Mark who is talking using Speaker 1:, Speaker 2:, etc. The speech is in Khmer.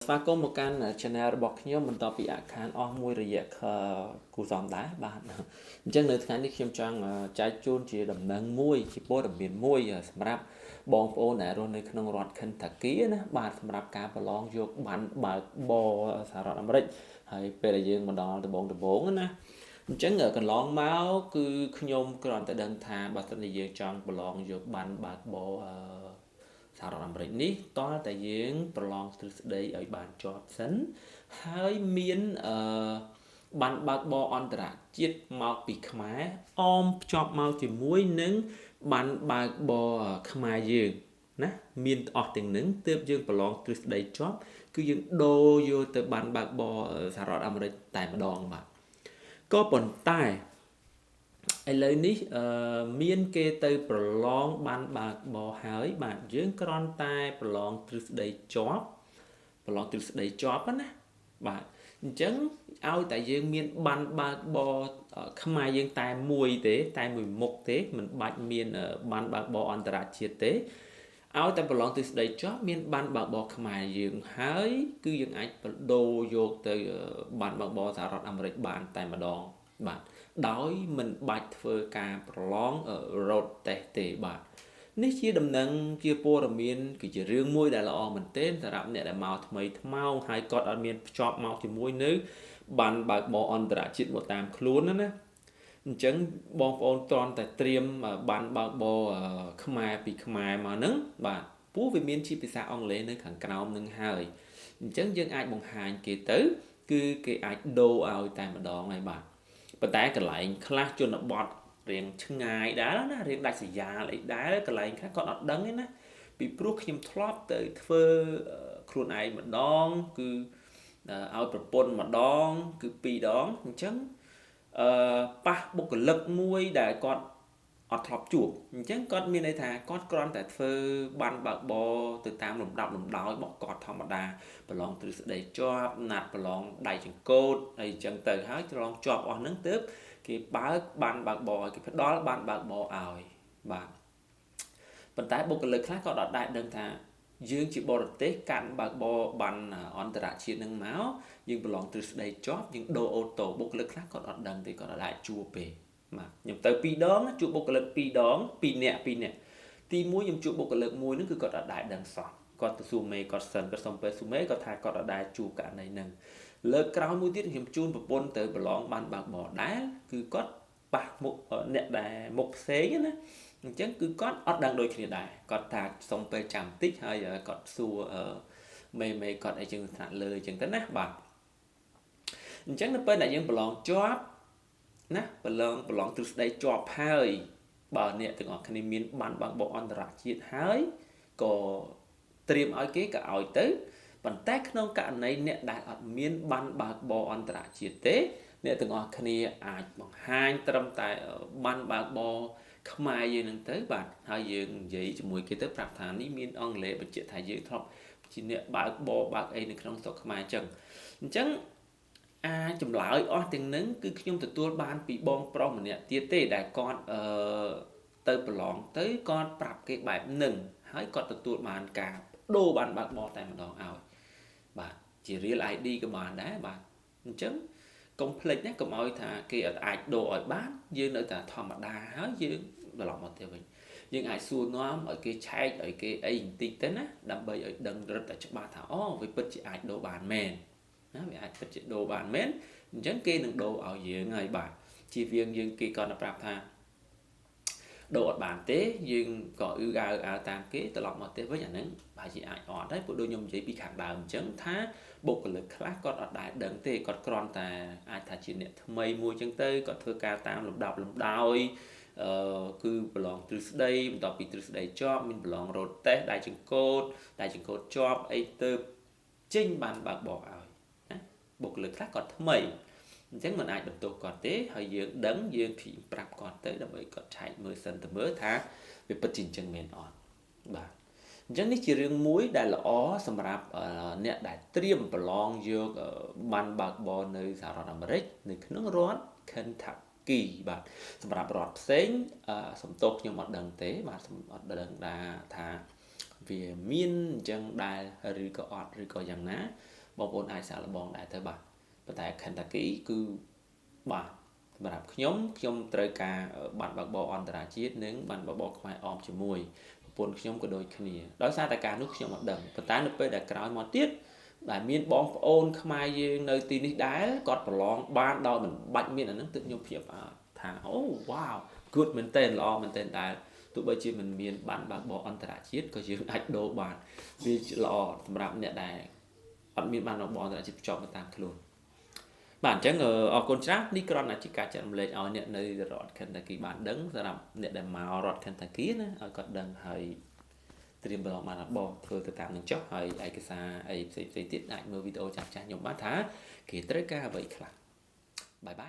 Speaker 1: ស្វាគមន៍មកកាន់ channel របស់ខ្ញុំបន្តពីអាខានអស់មួយរយៈគូសំដែរបាទអញ្ចឹងនៅថ្ងៃនេះខ្ញុំចង់ចែកជូនជាដំណឹងមួយជាព័ត៌មានមួយសម្រាប់បងប្អូនដែលរស់នៅក្នុងរដ្ឋ Kentucky ណាបាទសម្រាប់ការប្រឡងយកប័ណ្ណបើកបរសហរដ្ឋអាមេរិកហើយពេលដែលយើងមកដល់ដំបងណាអញ្ចឹងកន្លងមកគឺខ្ញុំគ្រាន់តែដឹងថាបើសិនជាយើងចង់ប្រឡងយកប័ណ្ណបើកបរសហរដ្ឋអាមេរិកនេះតើតែយើងប្រឡងទ្រឹស្ដីឲ្យបានជាប់សិនហើយមានប័ណ្ណបើកបរអន្តរជាតិមកពីខ្មែរអមភ្ជាប់មកជាមួយនឹងប័ណ្ណបើកបរខ្មែរយើងណាមានអស់ទាំងនឹងទើបយើងប្រឡងទ្រឹស្ដីជាប់គឺយើងដូរយកទៅប័ណ្ណបើកបរសហរដ្ឋអាមេរិកតែម្ដងបាទក៏ប៉ុន្តែឥឡូវនេះមានគេទៅប្រឡងបានបើកបរហើយបាទយើងគ្រាន់តែប្រឡងទ្រឹស្ដីជាប់ណាបាទអញ្ចឹងឲ្យតែយើងមានប័ណ្ណបើកបរខ្មែរយើងតែមួយទេតែមួយមុខទេមិនបាច់មានប័ណ្ណបើកបរអន្តរជាតិទេឲ្យតែប្រឡងទ្រឹស្ដីជាប់មានប័ណ្ណបើកបរខ្មែរយើងហើយគឺយើងអាចបដូរយកទៅប័ណ្ណបើកបរសហរដ្ឋអាមេរិកបានតែម្ដងបាទដោយមិនបាច់ធ្វើការប្រឡងរ៉ូតតេស្តទេបាទនេះជាដំណឹងជាព័ត៌មានគឺជារឿងមួយដែលល្អមែនទែនសម្រាប់អ្នកដែលមកថ្មីថ្មោងហើយគាត់អត់មានភ្ជាប់មកជាមួយនៅប័ណ្ណបើកបរអន្តរជាតិមកតាមខ្លួនណាអញ្ចឹងបងប្អូនគ្រាន់តែត្រៀមប័ណ្ណបើកបរខ្មែរពីខ្មែរមកហ្នឹងបាទព្រោះវាមានជាភាសាអង់គ្លេសនៅខាងក្រោមនឹងហើយអញ្ចឹងយើងអាចបង្ហាញគេទៅគឺគេអាចដូរឲ្យតែម្ដងហើយបាទប៉ុន្តែកន្លែងខ្លះជនបទរៀងឆ្ងាយដែរណារៀងដាច់ស្រយាលអីដែរកន្លែងខ្លះគាត់អត់ដឹងទេណាពីព្រោះខ្ញុំធ្លាប់ទៅធ្វើខ្លួនឯងម្ដងគឺឲ្យប្រពន្ធម្ដងគឺ2ដងអញ្ចឹងប៉ះបុគ្គលិកមួយដែលគាត់អត់ធ្លាប់ជួបអញ្ចឹងគាត់មានន័យថាគាត់គ្រាន់តែធ្វើបានបើកបរទៅតាមលំដាប់លំដោយរបស់គាត់ធម្មតាប្រឡងទ្រឹស្ដីជាប់ណាត់ប្រឡងដៃចង្កូតអីអញ្ចឹងទៅហើយប្រឡងជាប់អស់ហ្នឹងទើបគេបើកបានបើកបរឲ្យគេផ្ដល់បានបើកបរឲ្យបាទប៉ុន្តែបុគ្គលិកខ្លះក៏អត់ដែរដឹងថាយើងជាបរទេសកាន់បើកបរបានអន្តរជាតិនឹងមកយើងប្រឡងទ្រឹស្ដីជាប់យើងដូរអូតូបុគ្គលិកខ្លះក៏អត់ដឹងទេក៏អត់ដែរជួបទេបាទខ្ញុំទៅ2ដងជួបបុគ្គលិក2ដង2នាក់ទី1ខ្ញុំជួបបុគ្គលិកមួយហ្នឹងគឺគាត់អត់ដែរដឹងសោះគាត់ទៅសួរមេគាត់សិនគាត់សុំពេលសួរមេគាត់ថាគាត់អត់ដែរជួបករណីហ្នឹងលើកក្រោយមួយទៀតខ្ញុំជូនប្រពន្ធទៅប្រឡងបានបើកបរដែរគឺគាត់ប៉ះមុខអ្នកដែលមុខផ្សេងណាអញ្ចឹងគឺគាត់អត់ដឹងដូចគ្នាដែរគាត់ថាសុំពេលចាំតិចហើយគាត់សួរមេគាត់អីចឹងថ្នាក់លើអញ្ចឹងទៅណាបាទអញ្ចឹងនៅពេលដែលយើងប្រឡងជាប់ណាប្រឡងទ្រឹស្ដីជាប់ហើយបើអ្នកទាំងអស់គ្នាមានប័ណ្ណបើកបរអន្តរជាតិហើយក៏ត្រៀមឲ្យគេក៏ឲ្យទៅប៉ុន្តែក្នុងករណីអ្នកដែលអត់មានប័ណ្ណបើកបរអន្តរជាតិទេអ្នកទាំងអស់គ្នាអាចបង្ហាញត្រឹមតែប័ណ្ណបើកបរខ្មែរយើងនឹងទៅបាទហើយយើងនិយាយជាមួយគេទៅប្រាប់ថានេះមានអង់គ្លេសបញ្ជាក់ថាយើងធ្លាប់ជាអ្នកបើកបរបើកអីនៅក្នុងស្រុកខ្មែរអញ្ចឹងចម្លើយអស់ទាំងនឹងគឺខ្ញុំទទួលបានពីបងប្រុសម្នាក់ទៀតទេដែលគាត់ទៅប្រឡងទៅគាត់ប្រាប់គេបែបនឹងហើយគាត់ទទួលបានការដូរបានបើកបរតែម្ដងឲ្យបាទជា real ID ក៏បានដែរបាទអញ្ចឹងកុំភ្លេចណាកុំឲ្យថាគេអាចដូរឲ្យបានយើងនៅតែធម្មតាហើយយើងត្រឡប់មកទៅវិញយើងអាចសួរនាំឲ្យគេឆែកឲ្យគេអីបន្តិចទៅណាដើម្បីឲ្យដឹងរឹតតែច្បាស់ថាអូវាពិតជាអាចដូរបានមែនណាវាអាចពិតជាដូរបានមែនអញ្ចឹងគេនឹងដូរឲ្យយើងហើយបាទជាយើងគេគាត់ប្រាប់ថាដូរអត់បានទេយើងក៏តាមគេត្រឡប់មកផ្ទះវិញអាហ្នឹងប្រហែលជាអាចអត់ដែរព្រោះដូចខ្ញុំនិយាយពីខាងដើមអញ្ចឹងថាបុគ្គលិកខ្លះគាត់អត់ដែរដឹងទេគាត់គ្រាន់តែអាចថាជាអ្នកថ្មីមួយអញ្ចឹងទៅគាត់ធ្វើការតាមលំដាប់លំដោយគឺប្រឡងទ្រឹស្ដីបន្ទាប់ពីទ្រឹស្ដីជាប់មានប្រឡងរ៉ូតតេស្តដៃចង្កូតជាប់អីទៅចេញបានបើកបរឲ្យណាបុគ្គលិកខ្លះគាត់ថ្មីអញ្ចឹងមិនអាចបន្ទោសគាត់ទេហើយយើងដឹងយើងព្យាយាមប្រាប់គាត់ទៅដើម្បីគាត់ឆែកមើលសិនទៅមើលថាវាពិតជាអញ្ចឹងមែនអត់បាទអញ្ចឹងនេះជារឿងមួយដែលល្អសម្រាប់អ្នកដែលត្រៀមប្រឡងយកប័ណ្ណបើកបរនៅសហរដ្ឋអាមេរិកនៅក្នុងរដ្ឋ Kentucky បាទសម្រាប់រដ្ឋផ្សេងសំទោសខ្ញុំអត់ដឹងទេបាទអត់ដឹងថា vì miên chẳng đài rì có ọt rì có dạng ná bóng ôn ai xa là bóng đại tới bà và tại Kentucky cứ bà bà đạp nhóm trời ca bạn bạc bò on tà chiết nướng bạn bạc bò khoai om cho mùi bồn nhóm của đôi khnia đó xa tại cả nước nhóm mặt đầm và tá nước bê đã cáo món tiết đại miên bóng ôn khai dương nơi tin đi đá cọt bà lon ban đo mình bạch miên là nó tự nhục hiệp thả oh wow good mình tên lo mình tên đại tụi bây giờ mình miên bạn bạc bò on tà chiết có dương ạch đồ bạn vì lo đạp nhẹ đài bạn miên bạn bò on tà chiết cho mình tăng luôn bản chất ở contract đi còn là chỉ cả trận lệ ở nhận nơi rọt Kentucky bạn đứng ra làm nhận để màu rọt Kentucky nữa ở còn đằng hay tìm bờ mà là bò thôi từ tạm những chốc hay ai cái xa ai sẽ tiết lại mưa video chặt chẽ nhóm bát thá kể tới ca vậy là bye bye.